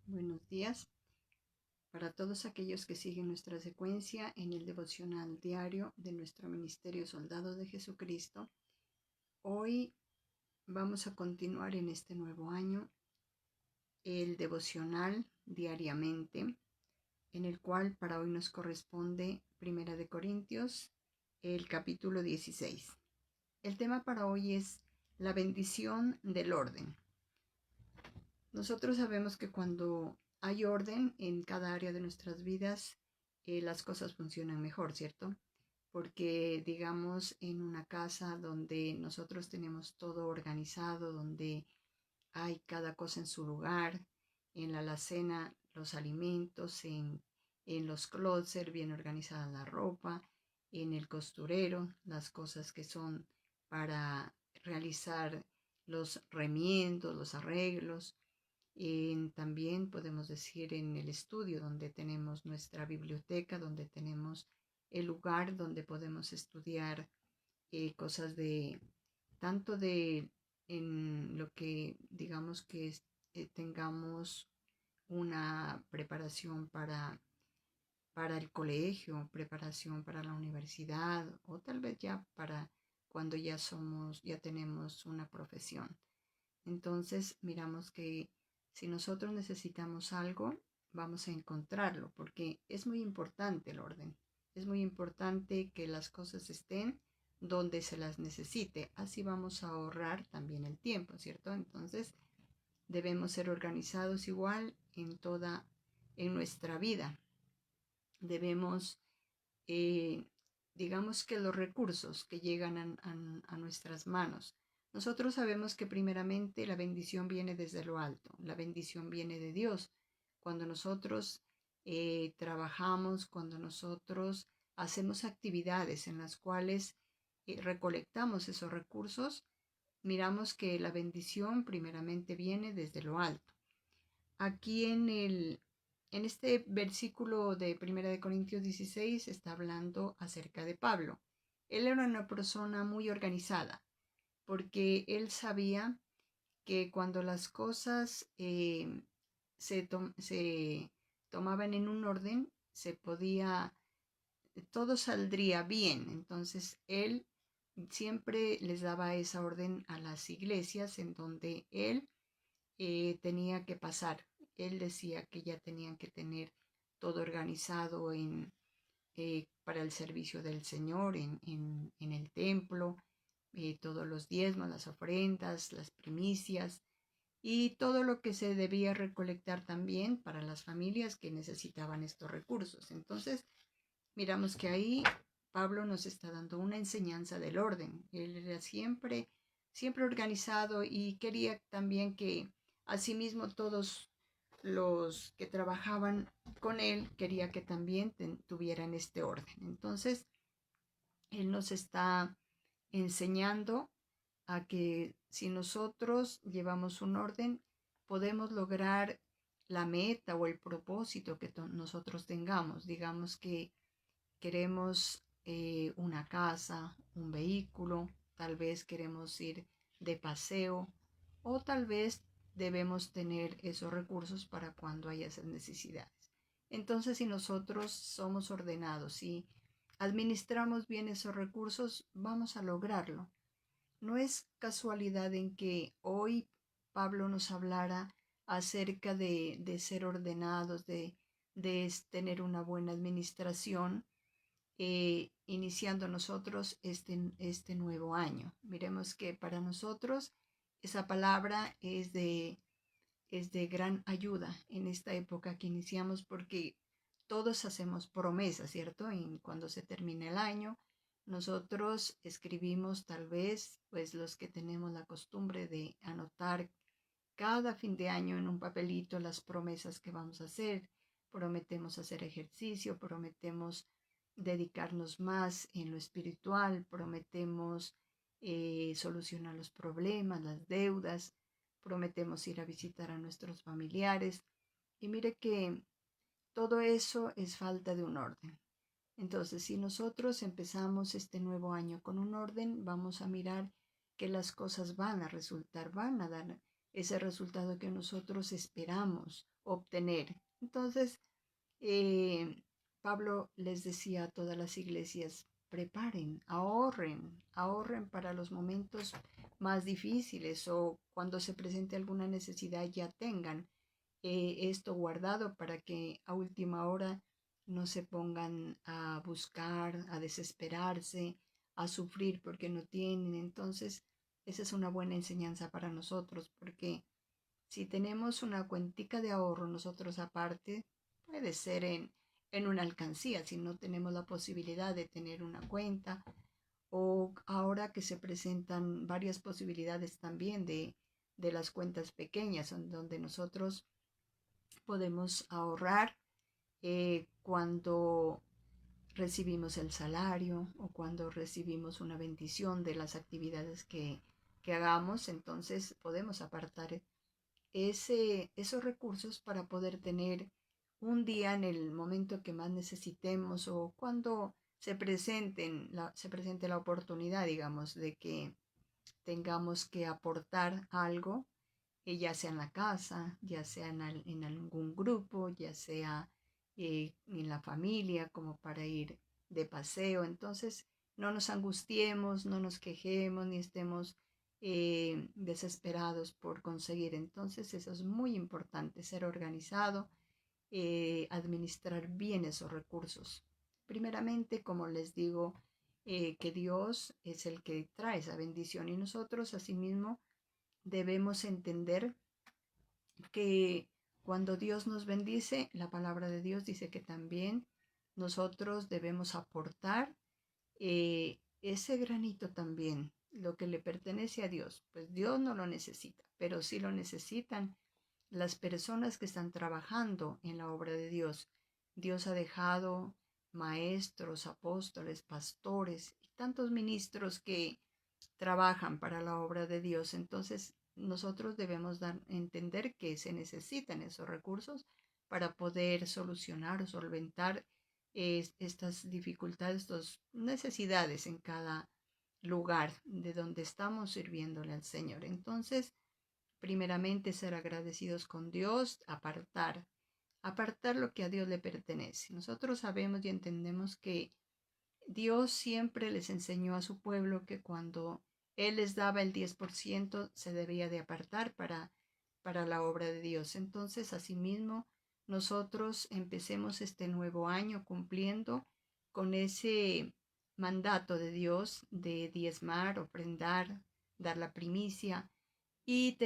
Buenos días para todos aquellos que siguen nuestra secuencia en el devocional diario de nuestro Ministerio Soldados de Jesucristo. Hoy vamos a continuar en este nuevo año el devocional diariamente, en el cual para hoy nos corresponde Primera de Corintios, el capítulo 16. El tema para hoy es la bendición del orden. Nosotros sabemos que cuando hay orden en cada área de nuestras vidas, las cosas funcionan mejor, ¿cierto? Porque digamos en una casa donde nosotros tenemos todo organizado, donde hay cada cosa en su lugar, en la alacena los alimentos, en los closets bien organizada la ropa, en el costurero las cosas que son para realizar los remiendos, los arreglos. También podemos decir en el estudio, donde tenemos nuestra biblioteca, donde tenemos el lugar donde podemos estudiar cosas de, tanto de en lo que digamos que tengamos una preparación para el colegio, preparación para la universidad o tal vez ya para cuando ya tenemos una profesión. Entonces miramos que si nosotros necesitamos algo, vamos a encontrarlo, porque es muy importante el orden. Es muy importante que las cosas estén donde se las necesite. Así vamos a ahorrar también el tiempo, ¿cierto? Entonces debemos ser organizados igual en nuestra vida. Debemos, eh, digamos que los recursos que llegan a nuestras manos. Nosotros sabemos que primeramente la bendición viene desde lo alto, la bendición viene de Dios. Cuando nosotros trabajamos, cuando nosotros hacemos actividades en las cuales recolectamos esos recursos, miramos que la bendición primeramente viene desde lo alto. Aquí en este versículo de 1 Corintios 16 está hablando acerca de Pablo. Él era una persona muy organizada porque él sabía que cuando las cosas se tomaban en un orden, todo saldría bien. Entonces él siempre les daba esa orden a las iglesias en donde él tenía que pasar. Él decía que ya tenían que tener todo organizado para el servicio del Señor en el templo, todos los diezmos, las ofrendas, las primicias y todo lo que se debía recolectar también para las familias que necesitaban estos recursos. Entonces, miramos que ahí Pablo nos está dando una enseñanza del orden. Él era siempre organizado y quería también que asimismo todos los que trabajaban con él quería que también tuvieran este orden. Entonces, él nos está enseñando a que si nosotros llevamos un orden, podemos lograr la meta o el propósito que nosotros tengamos. Digamos que queremos una casa, un vehículo, tal vez queremos ir de paseo o tal vez debemos tener esos recursos para cuando haya esas necesidades. Entonces, si nosotros somos ordenados y administramos bien esos recursos, vamos a lograrlo. No es casualidad en que hoy Pablo nos hablara acerca de ser ordenados, de tener una buena administración, iniciando nosotros este nuevo año. Miremos que para nosotros esa palabra es de gran ayuda en esta época que iniciamos porque todos hacemos promesas, ¿cierto? Y cuando se termina el año, nosotros escribimos tal vez, pues los que tenemos la costumbre de anotar cada fin de año en un papelito las promesas que vamos a hacer. Prometemos hacer ejercicio, prometemos dedicarnos más en lo espiritual, prometemos solucionar los problemas, las deudas, prometemos ir a visitar a nuestros familiares. Y mire que todo eso es falta de un orden. Entonces, si nosotros empezamos este nuevo año con un orden, vamos a mirar que las cosas van a resultar, van a dar ese resultado que nosotros esperamos obtener. Entonces, Pablo les decía a todas las iglesias, preparen, ahorren para los momentos más difíciles o cuando se presente alguna necesidad ya tengan esto guardado para que a última hora no se pongan a buscar, a desesperarse, a sufrir porque no tienen. Entonces, esa es una buena enseñanza para nosotros, porque si tenemos una cuentica de ahorro nosotros aparte, puede ser en una alcancía, si no tenemos la posibilidad de tener una cuenta, o ahora que se presentan varias posibilidades también de las cuentas pequeñas, donde nosotros podemos ahorrar cuando recibimos el salario o cuando recibimos una bendición de las actividades que hagamos, entonces podemos apartar esos recursos para poder tener un día en el momento que más necesitemos o cuando se presente la oportunidad, digamos, de que tengamos que aportar algo, ya sea en la casa, ya sea en algún grupo, ya sea en la familia, como para ir de paseo. Entonces, no nos angustiemos, no nos quejemos, ni estemos desesperados por conseguir. Entonces, eso es muy importante, ser organizado, administrar bien esos recursos. Primeramente, como les digo, que Dios es el que trae esa bendición y nosotros asimismo debemos entender que cuando Dios nos bendice, la palabra de Dios dice que también nosotros debemos aportar ese granito también, lo que le pertenece a Dios. Pues Dios no lo necesita, pero sí lo necesitan las personas que están trabajando en la obra de Dios. Dios ha dejado maestros, apóstoles, pastores y tantos ministros que trabajan para la obra de Dios. Entonces, nosotros debemos entender que se necesitan esos recursos para poder solucionar o solventar estas dificultades, estas necesidades en cada lugar de donde estamos sirviéndole al Señor. Entonces, primeramente ser agradecidos con Dios, apartar lo que a Dios le pertenece. Nosotros sabemos y entendemos que Dios siempre les enseñó a su pueblo que cuando Él les daba el 10% se debía de apartar para la obra de Dios. Entonces, asimismo, nosotros empecemos este nuevo año cumpliendo con ese mandato de Dios de diezmar, ofrendar, dar la primicia y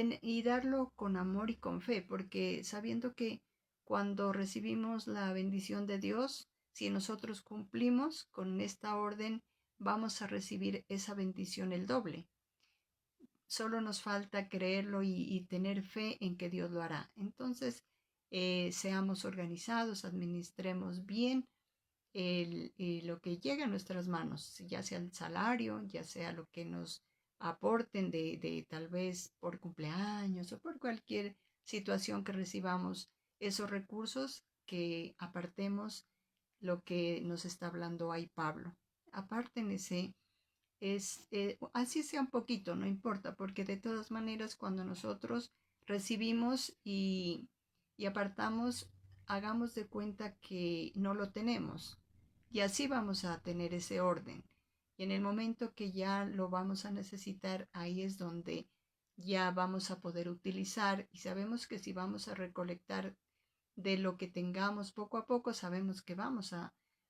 darlo con amor y con fe, porque sabiendo que cuando recibimos la bendición de Dios, si nosotros cumplimos con esta orden, vamos a recibir esa bendición el doble. Solo nos falta creerlo y tener fe en que Dios lo hará. Entonces, seamos organizados, administremos bien lo que llega a nuestras manos, ya sea el salario, ya sea lo que nos aporten de tal vez por cumpleaños o por cualquier situación que recibamos esos recursos, que apartemos lo que nos está hablando ahí Pablo. Aparten así sea un poquito, no importa, porque de todas maneras cuando nosotros recibimos y apartamos, hagamos de cuenta que no lo tenemos y así vamos a tener ese orden. Y en el momento que ya lo vamos a necesitar, ahí es donde ya vamos a poder utilizar y sabemos que si vamos a recolectar de lo que tengamos poco a poco, sabemos que vamos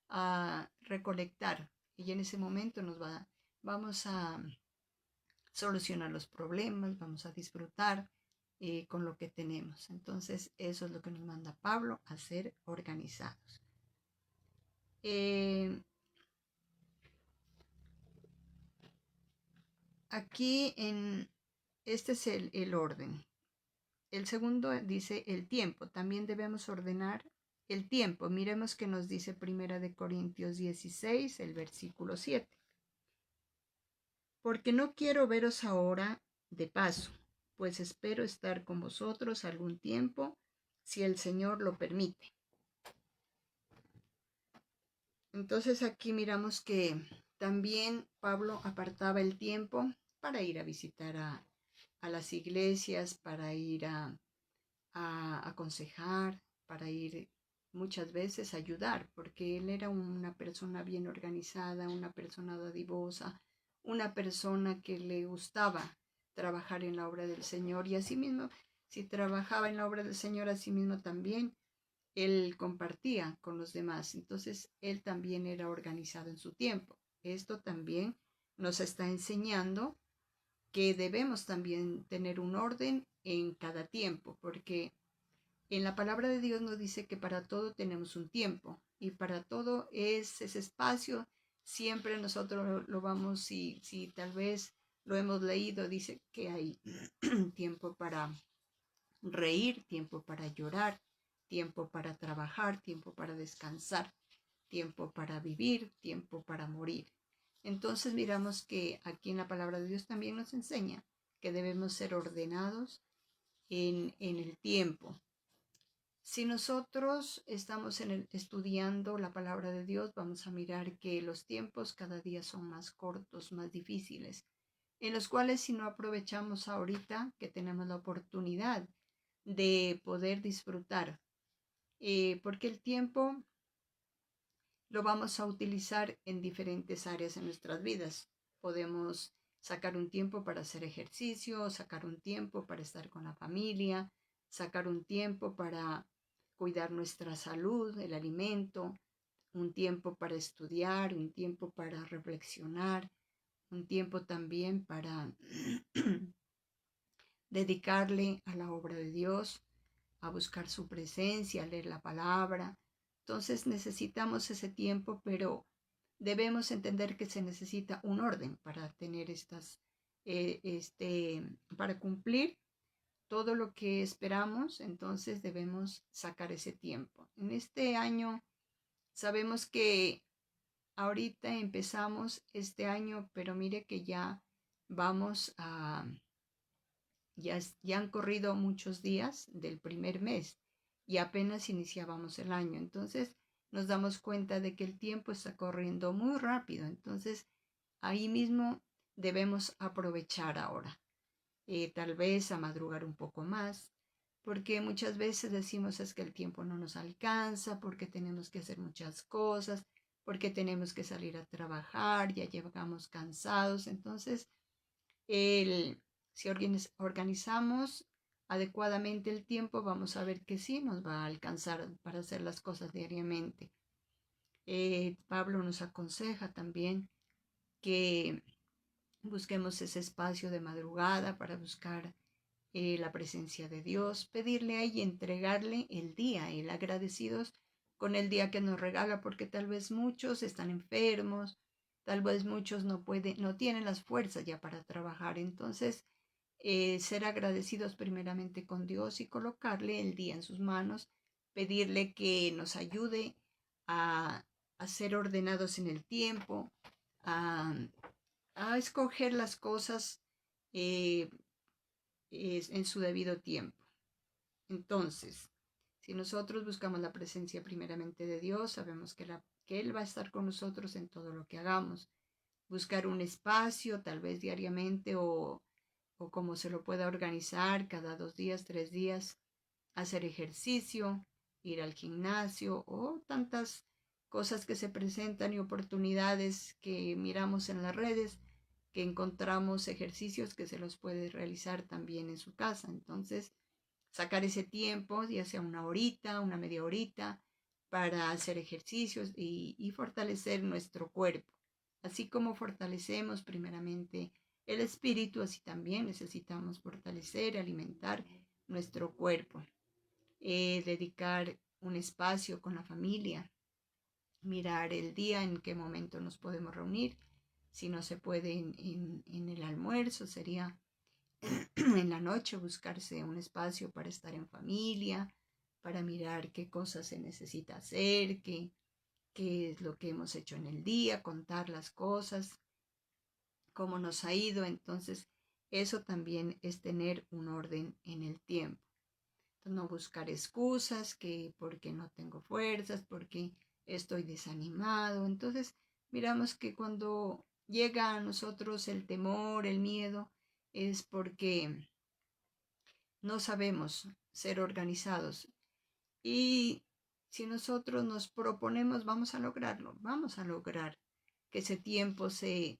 a recolectar y en ese momento vamos a solucionar los problemas, vamos a disfrutar con lo que tenemos. Entonces, eso es lo que nos manda Pablo, a ser organizados. Aquí este es el orden. El segundo dice el tiempo. También debemos ordenar el tiempo. Miremos que nos dice Primera de Corintios 16, el versículo 7. Porque no quiero veros ahora de paso, pues espero estar con vosotros algún tiempo, si el Señor lo permite. Entonces aquí miramos que también Pablo apartaba el tiempo para ir a visitar a las iglesias para ir a aconsejar, para ir muchas veces a ayudar, porque él era una persona bien organizada, una persona dadivosa, una persona que le gustaba trabajar en la obra del Señor y asimismo, si trabajaba en la obra del Señor, asimismo también él compartía con los demás. Entonces, él también era organizado en su tiempo. Esto también nos está enseñando que debemos también tener un orden en cada tiempo, porque en la palabra de Dios nos dice que para todo tenemos un tiempo y para todo es ese espacio. Siempre nosotros lo vamos, si tal vez lo hemos leído, dice que hay tiempo para reír, tiempo para llorar, tiempo para trabajar, tiempo para descansar, tiempo para vivir, tiempo para morir. Entonces miramos que aquí en la palabra de Dios también nos enseña que debemos ser ordenados en el tiempo. Si nosotros estamos estudiando la palabra de Dios, vamos a mirar que los tiempos cada día son más cortos, más difíciles, en los cuales si no aprovechamos ahorita que tenemos la oportunidad de poder disfrutar, porque el tiempo lo vamos a utilizar en diferentes áreas en nuestras vidas. Podemos sacar un tiempo para hacer ejercicio, sacar un tiempo para estar con la familia, sacar un tiempo para cuidar nuestra salud, el alimento, un tiempo para estudiar, un tiempo para reflexionar, un tiempo también para dedicarle a la obra de Dios, a buscar su presencia, a leer la palabra. Entonces necesitamos ese tiempo, pero debemos entender que se necesita un orden para tener para cumplir todo lo que esperamos. Entonces debemos sacar ese tiempo. En este año sabemos que ahorita empezamos este año, pero mire que ya vamos a ya han corrido muchos días del primer mes y apenas iniciábamos el año. Entonces nos damos cuenta de que el tiempo está corriendo muy rápido. Entonces ahí mismo debemos aprovechar ahora. Tal vez a madrugar un poco más, porque muchas veces decimos es que el tiempo no nos alcanza, porque tenemos que hacer muchas cosas, porque tenemos que salir a trabajar, ya llegamos cansados. Entonces si organizamos adecuadamente el tiempo, vamos a ver que sí nos va a alcanzar para hacer las cosas diariamente. Pablo nos aconseja también que busquemos ese espacio de madrugada para buscar la presencia de Dios, pedirle a ella y entregarle el día, el agradecidos con el día que nos regala, porque tal vez muchos están enfermos, tal vez muchos no tienen las fuerzas ya para trabajar. Entonces, ser agradecidos primeramente con Dios y colocarle el día en sus manos, pedirle que nos ayude a ser ordenados en el tiempo, a, a escoger las cosas eh, en su debido tiempo. Entonces, si nosotros buscamos la presencia primeramente de Dios, sabemos que Él va a estar con nosotros en todo lo que hagamos. Buscar un espacio, tal vez diariamente o como se lo pueda organizar, cada 2 días, 3 días, hacer ejercicio, ir al gimnasio o tantas cosas que se presentan y oportunidades que miramos en las redes, que encontramos ejercicios que se los puede realizar también en su casa. Entonces, sacar ese tiempo, ya sea una horita, una media horita, para hacer ejercicios y fortalecer nuestro cuerpo. Así como fortalecemos primeramente el espíritu, así también necesitamos fortalecer, alimentar nuestro cuerpo. Dedicar un espacio con la familia, mirar el día, en qué momento nos podemos reunir. Si no se puede en el almuerzo, sería en la noche buscarse un espacio para estar en familia, para mirar qué cosas se necesita hacer, qué es lo que hemos hecho en el día, contar las cosas, cómo nos ha ido. Entonces, eso también es tener un orden en el tiempo. Entonces, no buscar excusas, que porque no tengo fuerzas, porque estoy desanimado. Entonces, miramos que cuando llega a nosotros el temor, el miedo, es porque no sabemos ser organizados. Y si nosotros nos proponemos, vamos a lograrlo, vamos a lograr que ese tiempo se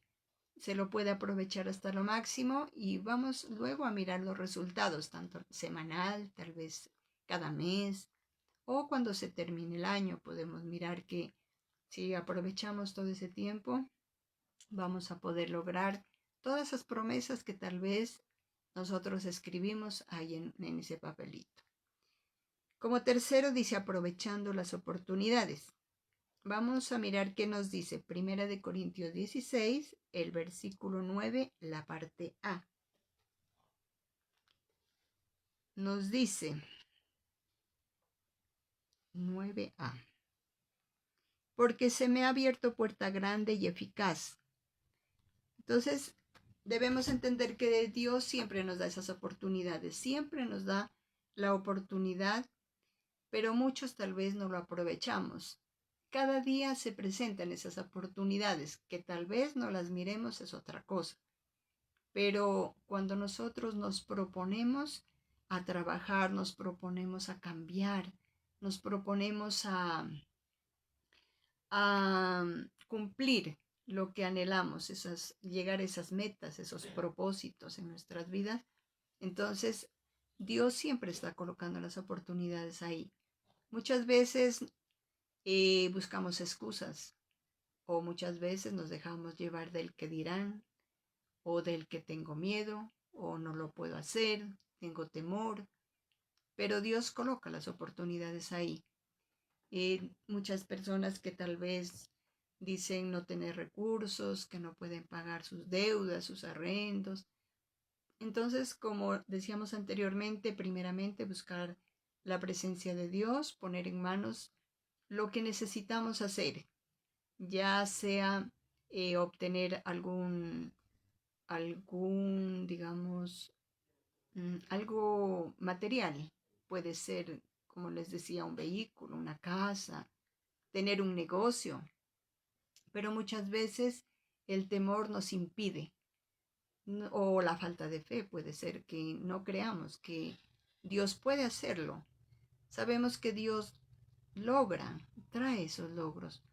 lo puede aprovechar hasta lo máximo y vamos luego a mirar los resultados, tanto semanal, tal vez cada mes o cuando se termine el año. Podemos mirar que si aprovechamos todo ese tiempo, vamos a poder lograr todas esas promesas que tal vez nosotros escribimos ahí en ese papelito. Como tercero dice aprovechando las oportunidades. Vamos a mirar qué nos dice Primera de Corintios 16, el versículo 9, la parte A. Nos dice 9a. Porque se me ha abierto puerta grande y eficaz. Entonces, debemos entender que Dios siempre nos da esas oportunidades, siempre nos da la oportunidad, pero muchos tal vez no lo aprovechamos. Cada día se presentan esas oportunidades, que tal vez no las miremos es otra cosa. Pero cuando nosotros nos proponemos a trabajar, nos proponemos a cambiar, nos proponemos a cumplir lo que anhelamos, llegar a esas metas, esos propósitos en nuestras vidas, entonces Dios siempre está colocando las oportunidades ahí. Muchas veces buscamos excusas o muchas veces nos dejamos llevar del que dirán o del que tengo miedo o no lo puedo hacer, tengo temor, pero Dios coloca las oportunidades ahí. Muchas personas que tal vez dicen no tener recursos, que no pueden pagar sus deudas, sus arrendos. Entonces, como decíamos anteriormente, primeramente buscar la presencia de Dios, poner en manos lo que necesitamos hacer, ya sea obtener algún, digamos, algo material. Puede ser, como les decía, un vehículo, una casa, tener un negocio, pero muchas veces el temor nos impide, o la falta de fe puede ser que no creamos que Dios puede hacerlo. Sabemos que Dios trae esos logros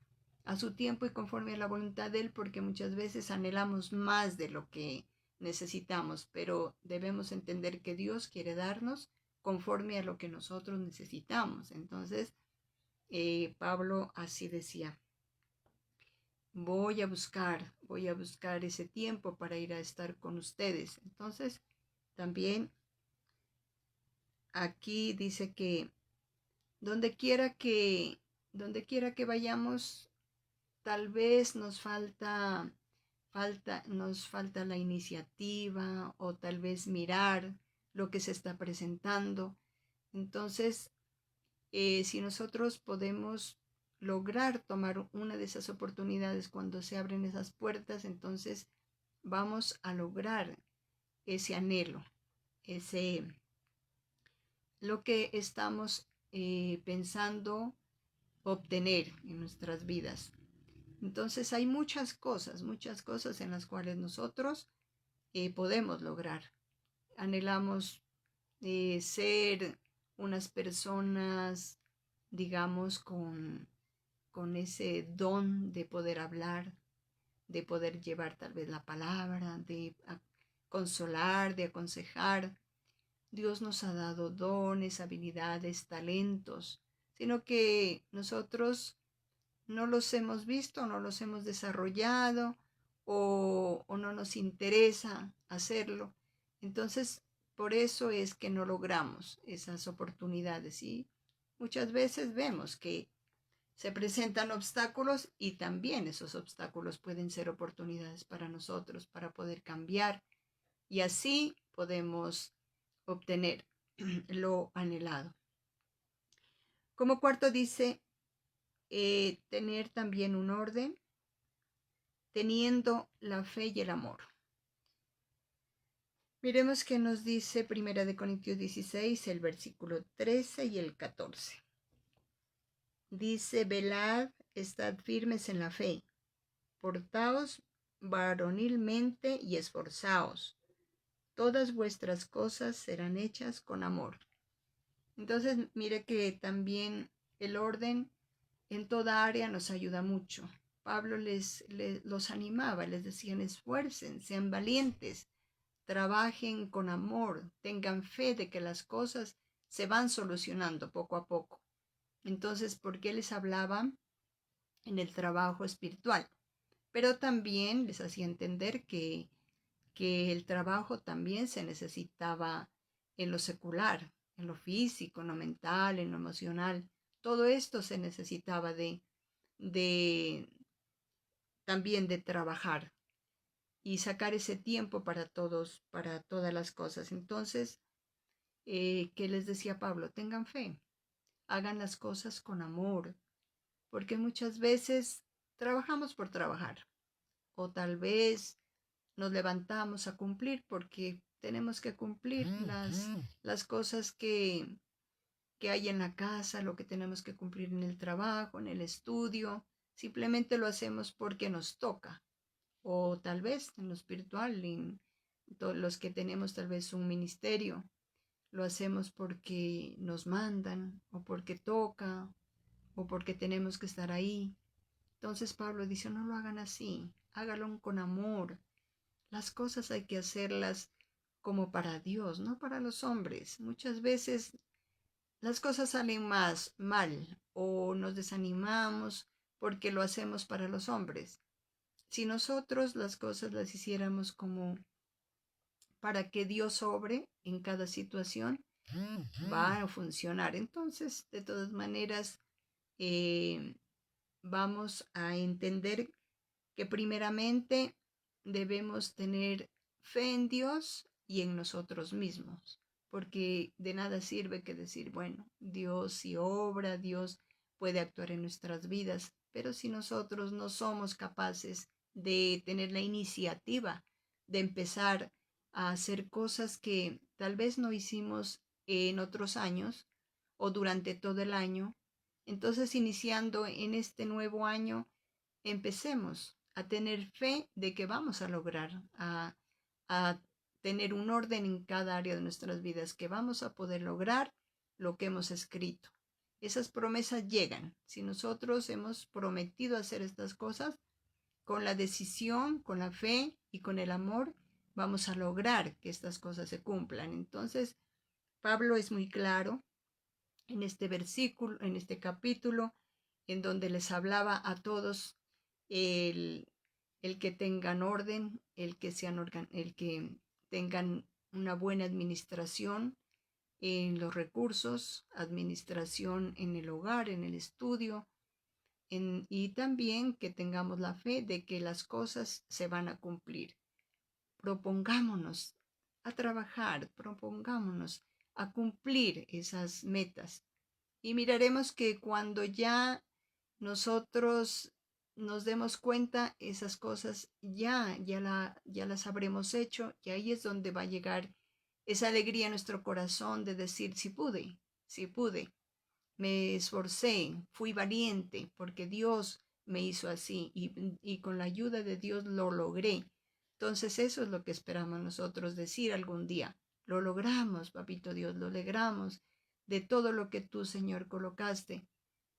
a su tiempo y conforme a la voluntad de Él, porque muchas veces anhelamos más de lo que necesitamos, pero debemos entender que Dios quiere darnos conforme a lo que nosotros necesitamos. Entonces, Pablo así decía: voy a buscar ese tiempo para ir a estar con ustedes. Entonces, también aquí dice que donde quiera que vayamos, tal vez nos falta la iniciativa o tal vez mirar lo que se está presentando. Entonces, si nosotros podemos lograr tomar una de esas oportunidades cuando se abren esas puertas, entonces vamos a lograr ese anhelo, lo que estamos pensando obtener en nuestras vidas. Entonces hay muchas cosas en las cuales nosotros podemos lograr. Anhelamos ser unas personas, digamos, con ese don de poder hablar, de poder llevar tal vez la palabra, de consolar, de aconsejar. Dios nos ha dado dones, habilidades, talentos, sino que nosotros no los hemos visto, no los hemos desarrollado o no nos interesa hacerlo. Entonces, por eso es que no logramos esas oportunidades y muchas veces vemos que se presentan obstáculos y también esos obstáculos pueden ser oportunidades para nosotros, para poder cambiar y así podemos obtener lo anhelado. Como cuarto dice, tener también un orden, teniendo la fe y el amor. Miremos qué nos dice Primera de Corintios 16, el versículo 13 y el 14. Dice: velad, estad firmes en la fe, portaos varonilmente y esforzaos. todas vuestras cosas serán hechas con amor. Entonces, mire que también el orden en toda área nos ayuda mucho. Pablo los animaba, les decían, esfuercen, sean valientes, trabajen con amor, tengan fe de que las cosas se van solucionando poco a poco. Entonces, ¿por qué les hablaba en el trabajo espiritual? Pero también les hacía entender que el trabajo también se necesitaba en lo secular, en lo físico, en lo mental, en lo emocional. Todo esto se necesitaba de también de trabajar y sacar ese tiempo para todas las cosas. Entonces, ¿qué les decía Pablo? Tengan fe, hagan las cosas con amor, porque muchas veces trabajamos por trabajar, o tal vez nos levantamos a cumplir porque tenemos que cumplir las cosas que hay en la casa, lo que tenemos que cumplir en el trabajo, en el estudio. Simplemente lo hacemos porque nos toca. O tal vez en lo espiritual, en los que tenemos tal vez un ministerio, lo hacemos porque nos mandan o porque toca o porque tenemos que estar ahí. Entonces Pablo dice, no lo hagan así, hágalo con amor. Las cosas hay que hacerlas como para Dios, no para los hombres. Muchas veces las cosas salen más mal o nos desanimamos porque lo hacemos para los hombres. Si nosotros las cosas las hiciéramos como para que Dios obre en cada situación, va a funcionar. Entonces, de todas maneras, eh, vamos a entender que primeramente debemos tener fe en Dios y en nosotros mismos, porque de nada sirve que decir, bueno, Dios sí obra, Dios puede actuar en nuestras vidas, pero si nosotros no somos capaces de tener la iniciativa de empezar a hacer cosas que tal vez no hicimos en otros años o durante todo el año, entonces iniciando en este nuevo año, empecemos a tener fe de que vamos a lograr, a tener un orden en cada área de nuestras vidas, que vamos a poder lograr lo que hemos escrito. Esas promesas llegan. Si nosotros hemos prometido hacer estas cosas, con la decisión, con la fe y con el amor, vamos a lograr que estas cosas se cumplan. Entonces, Pablo es muy claro en este versículo, en este capítulo, en donde les hablaba a todos el, el que tengan orden, el que tengan una buena administración en los recursos, administración en el hogar, en el estudio, y también que tengamos la fe de que las cosas se van a cumplir. Propongámonos a trabajar, propongámonos a cumplir esas metas. Y miraremos que cuando ya nosotros nos demos cuenta, esas cosas ya las habremos hecho, y ahí es donde va a llegar esa alegría en nuestro corazón de decir, sí pude, me esforcé, fui valiente, porque Dios me hizo así, y con la ayuda de Dios lo logré. Entonces eso es lo que esperamos nosotros decir algún día. Lo logramos, papito Dios, lo logramos de todo lo que tú, Señor, colocaste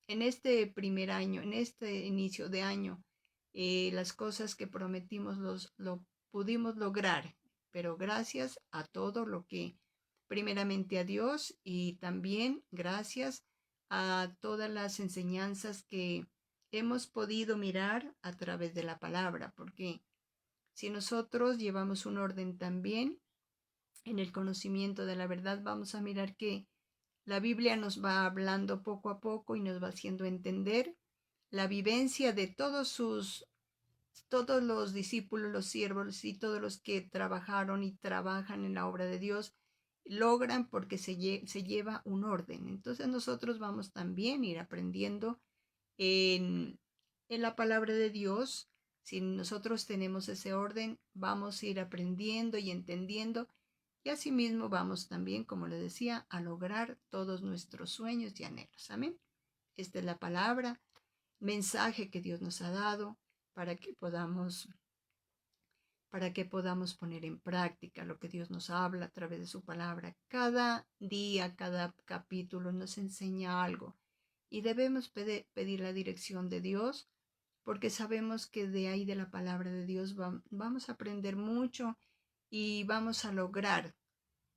en este primer año, en este inicio de año. Las cosas que prometimos lo pudimos lograr, pero gracias a todo lo que, primeramente a Dios, y también gracias a todas las enseñanzas que hemos podido mirar a través de la palabra, porque si nosotros llevamos un orden también en el conocimiento de la verdad, vamos a mirar que la Biblia nos va hablando poco a poco y nos va haciendo entender la vivencia de todos los discípulos, los siervos y todos los que trabajaron y trabajan en la obra de Dios, logran porque se lleva un orden. Entonces nosotros vamos también a ir aprendiendo en la palabra de Dios. Si nosotros tenemos ese orden, vamos a ir aprendiendo y entendiendo, y asimismo vamos también, como le decía, a lograr todos nuestros sueños y anhelos. Amén. Esta es la palabra, mensaje que Dios nos ha dado para que podamos para que podamos poner en práctica lo que Dios nos habla a través de su palabra. Cada día, cada capítulo nos enseña algo y debemos pedir la dirección de Dios, porque sabemos que de ahí de la palabra de Dios vamos a aprender mucho y vamos a lograr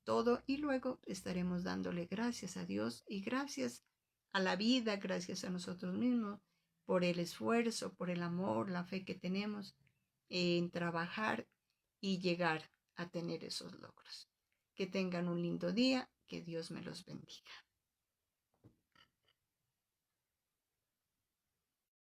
todo, y luego estaremos dándole gracias a Dios y gracias a la vida, gracias a nosotros mismos por el esfuerzo, por el amor, la fe que tenemos en trabajar y llegar a tener esos logros. Que tengan un lindo día, que Dios me los bendiga.